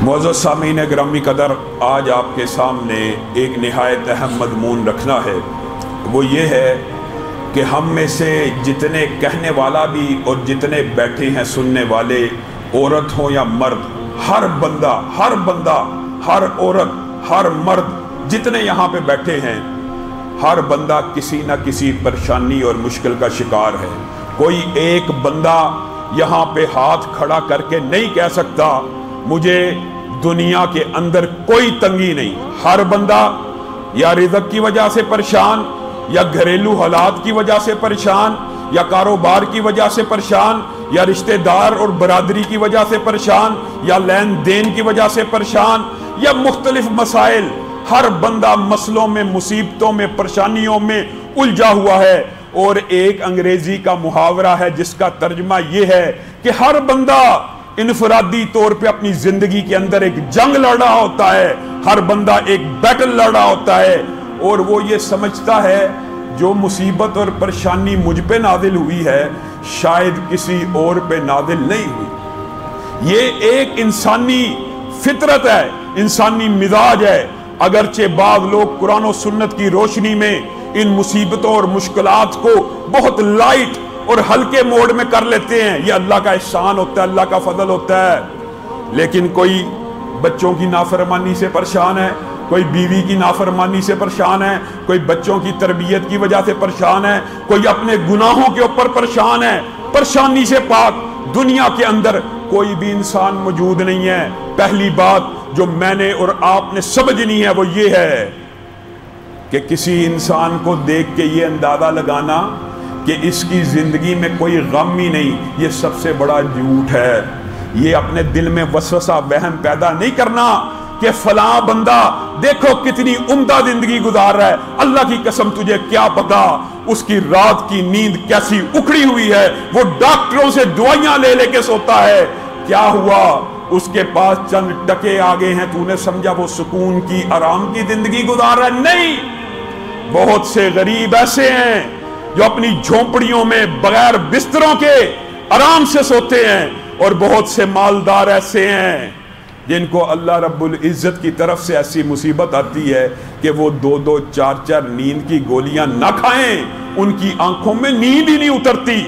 معزز سامعین گرامی قدر، آج آپ کے سامنے ایک نہایت اہم مضمون رکھنا ہے۔ وہ یہ ہے کہ ہم میں سے جتنے کہنے والا بھی اور جتنے بیٹھے ہیں سننے والے، عورت ہوں یا مرد، ہر بندہ، ہر عورت، ہر مرد جتنے یہاں پہ بیٹھے ہیں، ہر بندہ کسی نہ کسی پریشانی اور مشکل کا شکار ہے۔ کوئی ایک بندہ یہاں پہ ہاتھ کھڑا کر کے نہیں کہہ سکتا مجھے دنیا کے اندر کوئی تنگی نہیں۔ ہر بندہ یا رزق کی وجہ سے پریشان، یا گھریلو حالات کی وجہ سے پریشان، یا کاروبار کی وجہ سے پریشان، یا رشتہ دار اور برادری کی وجہ سے پریشان، یا لین دین کی وجہ سے پریشان، یا مختلف مسائل۔ ہر بندہ مسئلوں میں، مصیبتوں میں، پریشانیوں میں الجھا ہوا ہے۔ اور ایک انگریزی کا محاورہ ہے جس کا ترجمہ یہ ہے کہ ہر بندہ انفرادی طور پہ اپنی زندگی کے اندر ایک جنگ لڑ رہا ہوتا ہے، ہر بندہ ایک بیٹل لڑ رہا ہوتا ہے، اور وہ یہ سمجھتا ہے جو مصیبت اور پریشانی مجھ پہ نازل ہوئی ہے شاید کسی اور پہ نازل نہیں ہوئی۔ یہ ایک انسانی فطرت ہے، انسانی مزاج ہے۔ اگرچہ بعض لوگ قرآن و سنت کی روشنی میں ان مصیبتوں اور مشکلات کو بہت لائٹ اور ہلکے موڈ میں کر لیتے ہیں، یہ اللہ کا احسان ہوتا ہے، اللہ کا فضل ہوتا ہے۔ لیکن کوئی بچوں کی نافرمانی سے پریشان ہے، کوئی بیوی کی نافرمانی سے پریشان ہے، کوئی بچوں کی تربیت کی وجہ سے پریشان ہے، کوئی اپنے گناہوں کے اوپر پریشان ہے۔ پریشانی سے پاک دنیا کے اندر کوئی بھی انسان موجود نہیں ہے۔ پہلی بات جو میں نے اور آپ نے سمجھنی ہے وہ یہ ہے کہ کسی انسان کو دیکھ کے یہ اندازہ لگانا کہ اس کی زندگی میں کوئی غم ہی نہیں، یہ سب سے بڑا جھوٹ ہے۔ یہ اپنے دل میں وسوسہ وہم پیدا نہیں کرنا کہ فلاں بندہ دیکھو کتنی عمدہ زندگی گزار رہا ہے، اللہ کی قسم تجھے کیا پتا اس کی رات کی نیند کیسی اکھڑی ہوئی ہے، وہ ڈاکٹروں سے دوائیاں لے لے کے سوتا ہے، کیا ہوا اس کے پاس چند ٹکے آگے ہیں، تو نے سمجھا وہ سکون کی آرام کی زندگی گزار رہا ہے؟ نہیں، بہت سے غریب ایسے ہیں جو اپنی جھونپڑیوں میں بغیر بستروں کے آرام سے سوتے ہیں، اور بہت سے مالدار ایسے ہیں جن کو اللہ رب العزت کی طرف سے ایسی مصیبت آتی ہے کہ وہ 2-2 4-4 نیند کی گولیاں نہ کھائیں ان کی آنکھوں میں نیند ہی نہیں اترتی۔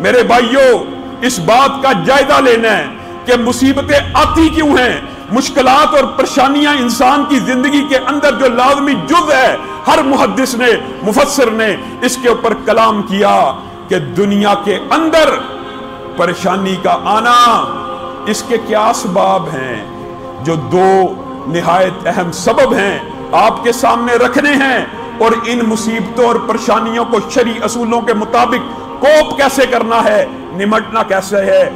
میرے بھائیوں، اس بات کا جائزہ لینا ہے کہ مصیبتیں آتی کیوں ہیں، مشکلات اور پریشانیاں انسان کی زندگی کے اندر جو لازمی جز ہے۔ ہر محدث نے، مفسر نے اس کے اوپر کلام کیا کہ دنیا کے اندر پریشانی کا آنا، اس کے کیا اسباب ہیں؟ جو 2 نہایت اہم سبب ہیں آپ کے سامنے رکھنے ہیں، اور ان مصیبتوں اور پریشانیوں کو شرعی اصولوں کے مطابق کوپ کیسے کرنا ہے، نمٹنا کیسے ہے،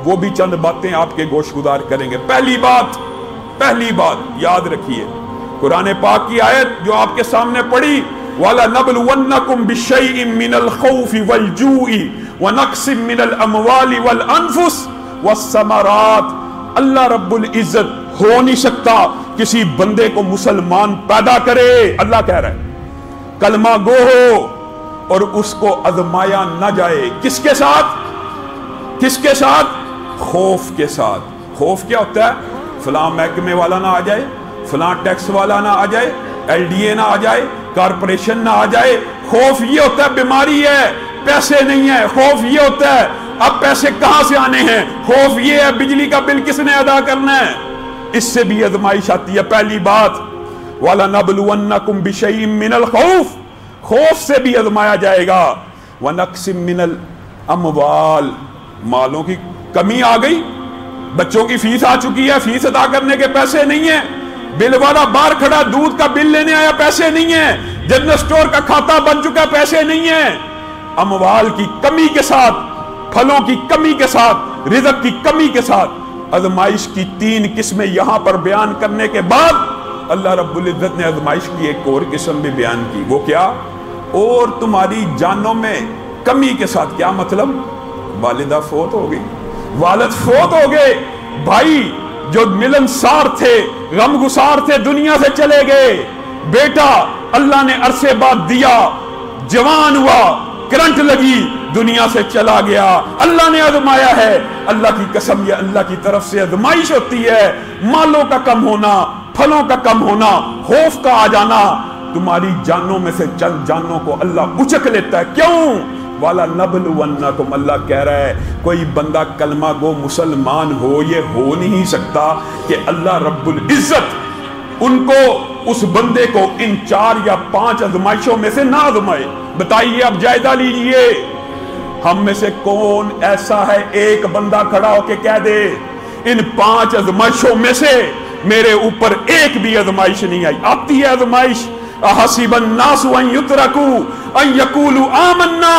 وہ بھی چند باتیں آپ کے گوش گزار کریں گے۔ پہلی بات یاد رکھیے، قرآن پاک کی آیت جو آپ کے سامنے پڑھی، وَلَنَبْلُوَنَّكُمْ بِشَيْءٍ مِّنَ الْخَوْفِ وَالْجُوعِ وَنَقْصٍ مِّنَ الْأَمْوَالِ وَالْأَنفُسِ وَالثَّمَرَاتِ۔ اللہ رب العزت ہو نہیں سکتا کسی بندے کو مسلمان پیدا کرے، اللہ کہہ رہا ہے کلمہ گو ہو اور اس کو آزمایا نہ جائے۔ کس کے ساتھ؟ خوف کے ساتھ۔ خوف کیا ہوتا ہے؟ فلاں محکمے والا نہ آ جائے، فلاں ٹیکس والا نہ آ جائے، LDA نہ آ جائے، کارپوریشن نہ آ جائے۔ خوف یہ ہوتا ہے بیماری ہے، پیسے نہیں ہے۔ خوف یہ ہوتا ہے اب پیسے کہاں سے آنے ہیں۔ خوف یہ ہے بجلی کا بل کس نے ادا کرنا ہے۔ اس سے بھی آزمائش آتی ہے۔ پہلی بات وَلَنَبْلُوَنَّكُمْ بِشَيْءٍ مِّنَ الْخَوْفِ، خوف سے بھی آزمایا جائے گا۔ وَنَقْصٍ مِّنَ الْأَمْوَالِ، مالوں کی کمی آ گئی، بچوں کی فیس آ چکی ہے، فیس ادا کرنے کے پیسے نہیں ہیں، بل والا باہر کھڑا دودھ کا بل لینے آیا، پیسے نہیں ہیں، جنرل سٹور کا کھاتا بن چکا، پیسے نہیں ہیں۔ اموال کی کمی کے ساتھ، پھلوں کی کمی کے ساتھ، رزق کی کمی کے ساتھ، آزمائش کی 3 قسمیں یہاں پر بیان کرنے کے بعد اللہ رب العزت نے آزمائش کی ایک اور قسم بھی بیان کی۔ وہ کیا؟ اور تمہاری جانوں میں کمی کے ساتھ۔ کیا مطلب؟ والدہ فوت ہو گئی، والد فوت ہو گئے، بھائی جو ملنسار تھے، غمگسار تھے، دنیا سے چلے گئے، بیٹا اللہ نے عرصے بعد دیا، جوان ہوا، کرنٹ لگی دنیا سے چلا گیا. اللہ نے آزمایا ہے. اللہ کی قسم یہ اللہ کی طرف سے آزمائش ہوتی ہے. مالوں کا کم ہونا, پھلوں کا کم ہونا, خوف کا آ جانا, تمہاری جانوں میں سے چند جانوں کو اللہ اچک لیتا ہے. کیوں؟ والا نبلونکم, اللہ کہہ رہا ہے کوئی بندہ کلمہ گو مسلمان ہو, یہ ہو نہیں سکتا کہ اللہ رب العزت ان کو, اس بندے کو ان 4 یا 5 آزمائشوں میں سے نہ آزمائے. بتائیے, اب جائزہ لیجئے, ہم میں سے کون ایسا ہے ایک بندہ کھڑا ہو کے کہہ دے ان 5 آزمائشوں میں سے میرے اوپر ایک بھی آزمائش نہیں آئی. آتی ہے آزمائش. احسب الناس ان یترکوا ان یقولوا آمنا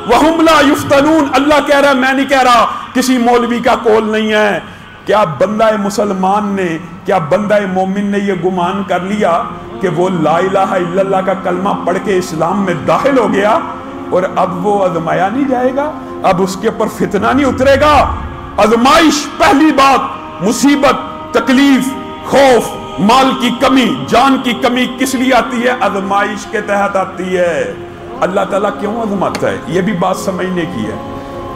وهم لا یفتنون. اللہ کہہ رہا ہے, میں نہیں کہہ رہا, کسی مولوی کا قول نہیں ہے. کیا بندہ مسلمان نے, کیا بندہ مومن نے یہ گمان کر لیا کہ وہ لا الہ الا اللہ کا کلمہ پڑھ کے اسلام میں داخل ہو گیا اور اب وہ آزمایا نہیں جائے گا, اب اس کے اوپر فتنہ نہیں اترے گا؟ آزمائش پہلی بات مصیبت, تکلیف, خوف, مال کی کمی, جان کی کمی کس لیے آتی ہے؟ آزمائش کے تحت آتی ہے. اللہ تعالیٰ کیوں آزماتا ہے یہ بھی بات سمجھنے کی ہے.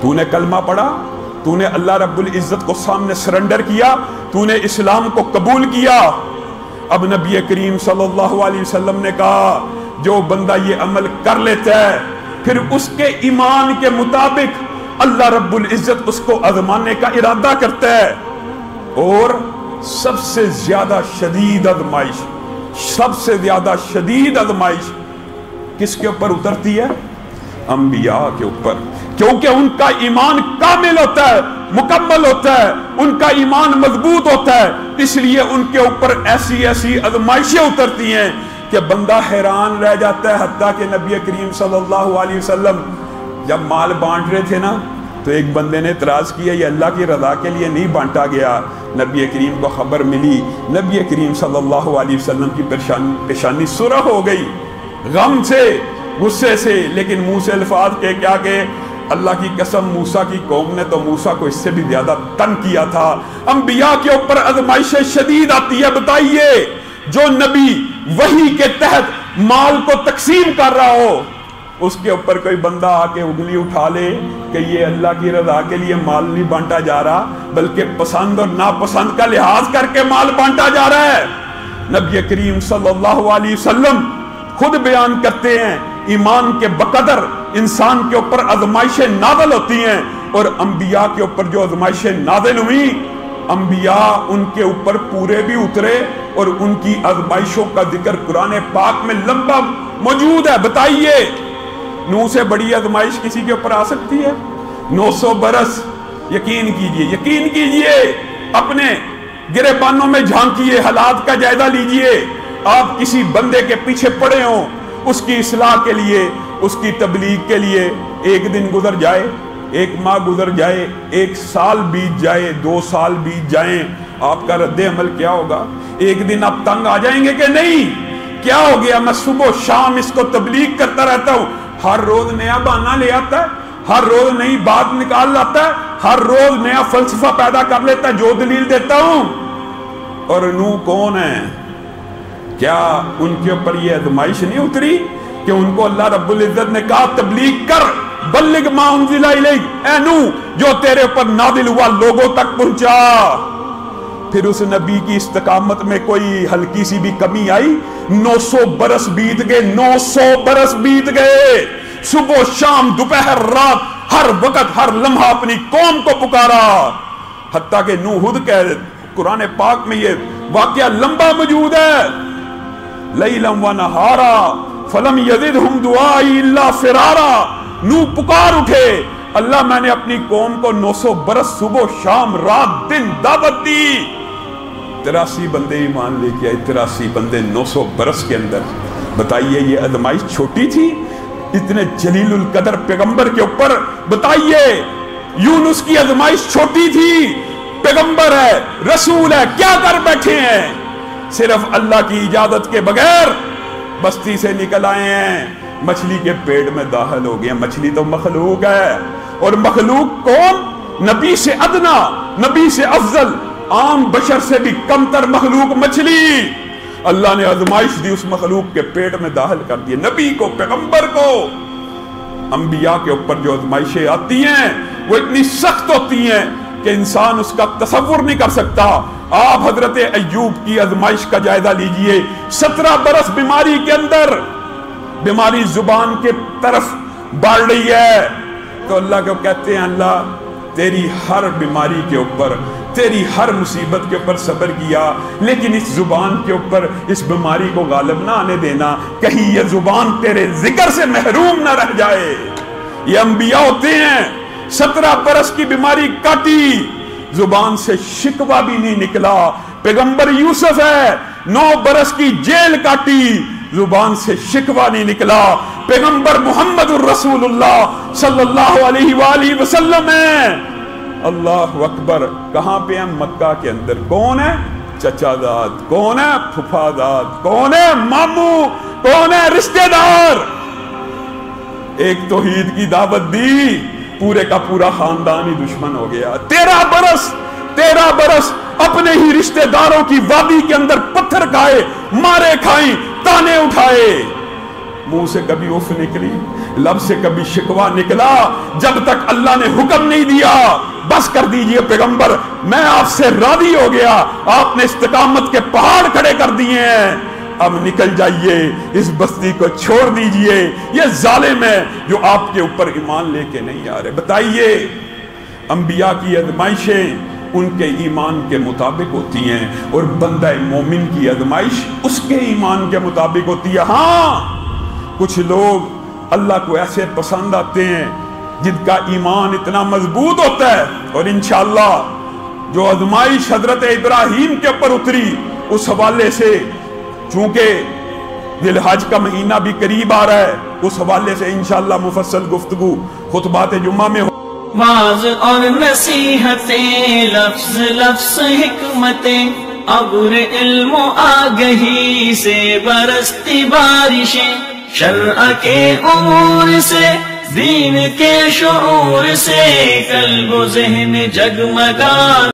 تو نے کلمہ پڑھا, تو نے اللہ رب العزت کو سامنے سرنڈر کیا, تو نے اسلام کو قبول کیا. اب نبی کریم صلی اللہ علیہ وسلم نے کہا جو بندہ یہ عمل کر لیتا ہے پھر اس کے ایمان کے مطابق اللہ رب العزت اس کو آزمانے کا ارادہ کرتا ہے. اور سب سے زیادہ شدید آزمائش, سب سے زیادہ شدید آزمائش کس کے اوپر اترتی ہے؟ انبیاء کے اوپر. کیونکہ ان کا ایمان کامل ہوتا ہے, مکمل ہوتا ہے, ان کا ایمان مضبوط ہوتا ہے, اس لیے ان کے اوپر ایسی ایسی آزمائشیں اترتی ہیں کہ بندہ حیران رہ جاتا ہے. حتیٰ کہ نبی کریم صلی اللہ علیہ وسلم جب مال بانٹ رہے تھے نا, تو ایک بندے نے اعتراض کیا یہ اللہ کی رضا کے لیے نہیں بانٹا گیا. نبی کریم کو خبر ملی, نبی کریم صلی اللہ علیہ وسلم کی پیشانی سرخ ہو گئی غم سے, غصے سے, لیکن منہ سے الفاظ کے کیا کہ اللہ کی قسم موسیٰ کی قوم نے تو موسیٰ کو اس سے بھی زیادہ تنگ کیا تھا. انبیاء کے اوپر آزمائشیں شدید آتی ہے. بتائیے جو نبی وحی کے تحت مال کو تقسیم کر رہا ہو, اس کے اوپر کوئی بندہ آ کے انگلی اٹھا لے کہ یہ اللہ کی رضا کے لیے مال نہیں بانٹا جا رہا بلکہ پسند اور ناپسند کا لحاظ کر کے مال بانٹا جا رہا ہے. نبی کریم صلی اللہ علیہ وسلم خود بیان کرتے ہیں ایمان کے بقدر انسان کے اوپر آزمائشیں نازل ہوتی ہیں, اور انبیاء کے اوپر جو آزمائشیں نازل ہوئی انبیاء ان کے اوپر پورے بھی اترے, اور ان کی آزمائشوں کا ذکر قرآن پاک میں لمبا موجود ہے. بتائیے نوح سے بڑی آزمائش کسی کے اوپر آ سکتی ہے؟ 900 برس. یقین کیجئے, یقین کیجئے, اپنے گریبانوں میں جھانکیے, حالات کا جائزہ لیجئے. آپ کسی بندے کے پیچھے پڑے ہوں, اس کی اصلاح کے لیے, اس کی تبلیغ کے لیے, ایک دن گزر جائے, 1 ماہ گزر جائے, 1 سال بیت جائے, 2 سال بیت جائیں, آپ کا رد عمل کیا ہوگا؟ ایک دن آپ تنگ آ جائیں گے کہ نہیں کیا ہو گیا میں صبح و شام اس کو تبلیغ کرتا رہتا ہوں, ہر روز نیا بہانہ لے آتا ہے, ہر روز نئی بات نکال لاتا ہے, ہر روز نیا فلسفہ پیدا کر لیتا ہے جو دلیل دیتا ہوں. اور نوح کون ہے؟ کیا ان کے اوپر یہ آزمائش نہیں اتری کہ ان کو اللہ رب العزت نے کہا تبلیغ کر, بلغ ما انزل الیک, اے نوح جو تیرے اوپر نازل ہوا لوگوں تک پہنچا. پھر اس نبی کی استقامت میں کوئی ہلکی سی بھی کمی آئی؟ 900 برس بیت گئے, 900 برس بیت گئے, صبح شام دوپہر رات ہر وقت ہر لمحہ اپنی قوم کو پکارا. حتیٰ کہ نوح خود کہہ, قرآن پاک میں یہ واقعہ لمبا موجود ہے, لیلا و نہارا فلم یزدہم دعائی الا فرارا. نوح پکار اٹھے, اللہ میں نے اپنی قوم کو 900 برس صبح شام رات دن دعوت دی. 83 بندے ایمان لے کے آئے, 83 بندے 900 برس کے اندر. بتائیے یہ آزمائش چھوٹی تھی اتنے جلیل القدر پیغمبر کے اوپر؟ بتائیے یونس کی آزمائش چھوٹی تھی, پیغمبر ہے, رسول ہے, کیا کر بیٹھے ہیں؟ صرف اللہ کی اجازت کے بغیر بستی سے نکل آئے ہیں, مچھلی کے پیٹ میں داخل ہو گئے. مچھلی تو مخلوق ہے, اور مخلوق کون؟ نبی سے ادنا, نبی سے افضل, عام بشر سے بھی کمتر مخلوق مچھلی. اللہ نے آزمائش دی, اس مخلوق کے پیٹ میں داخل کر دیے, نبی کو, پیغمبر کو. انبیاء کے اوپر جو آزمائشیں آتی ہیں وہ اتنی سخت ہوتی ہیں کہ انسان اس کا تصور نہیں کر سکتا۔ آپ حضرت ایوب کی آزمائش کا جائزہ لیجئے، 17 برس بیماری کے اندر، بیماری زبان کے طرف بڑھ رہی ہے، تو اللہ کو کہتے ہیں اللہ تیری ہر بیماری کے اوپر، تیری ہر مصیبت کے اوپر صبر کیا، لیکن اس زبان کے اوپر اس بیماری کو غالب نہ آنے دینا، کہیں یہ زبان تیرے ذکر سے محروم نہ رہ جائے۔ یہ انبیاء ہوتے ہیں، 17 برس کی بیماری کاٹی، زبان سے شکوہ بھی نہیں نکلا۔ پیغمبر یوسف ہے، 9 برس کی جیل کاٹی، زبان سے شکوہ نہیں نکلا۔ پیغمبر محمد الرسول اللہ صلی اللہ علیہ وآلہ وسلم ہے۔ اللہ اکبر، کہاں پہ ہیں؟ مکہ کے اندر۔ کون ہے؟ چچا داد، کون ہے؟ پھپھا داد، کون ہے؟ ماموں، کون ہے؟ رشتہ دار۔ ایک توحید کی دعوت دی، پورے کا پورا خاندان ہی دشمن ہو گیا۔ 13 برس اپنے ہی رشتہ داروں کی وادی کے اندر پتھر کھائے، مارے کھائیں، تانے اٹھائے، منہ سے کبھی اف نکلی، لب سے کبھی شکوہ نکلا، جب تک اللہ نے حکم نہیں دیا بس کر دیجئے پیغمبر میں آپ سے راضی ہو گیا، آپ نے استقامت کے پہاڑ کھڑے کر دیے ہیں، اب نکل جائیے، اس بستی کو چھوڑ دیجئے، یہ ظالم ہے جو آپ کے اوپر ایمان لے کے نہیں آ رہے۔ بتائیے، انبیاء کی آزمائشیں ان کے ایمان کے مطابق ہوتی ہیں، اور بندہ مومن کی آزمائش اس کے ایمان کے مطابق ہوتی ہے۔ ہاں کچھ لوگ اللہ کو ایسے پسند آتے ہیں جن کا ایمان اتنا مضبوط ہوتا ہے، اور انشاءاللہ جو آزمائش حضرت ابراہیم کے اوپر اتری اس حوالے سے، چونکہ ذی الحج کا مہینہ بھی قریب آ رہا ہے، اس حوالے سے انشاءاللہ مفصل گفتگو خطبات جمعہ میں واعظ اور نصیحتیں، لفظ لفظ حکمتیں، ابر علم و آگہی سے برستی بارشیں، شرع کے امور سے، دین کے شعور سے، قلب و ذہن جگمگا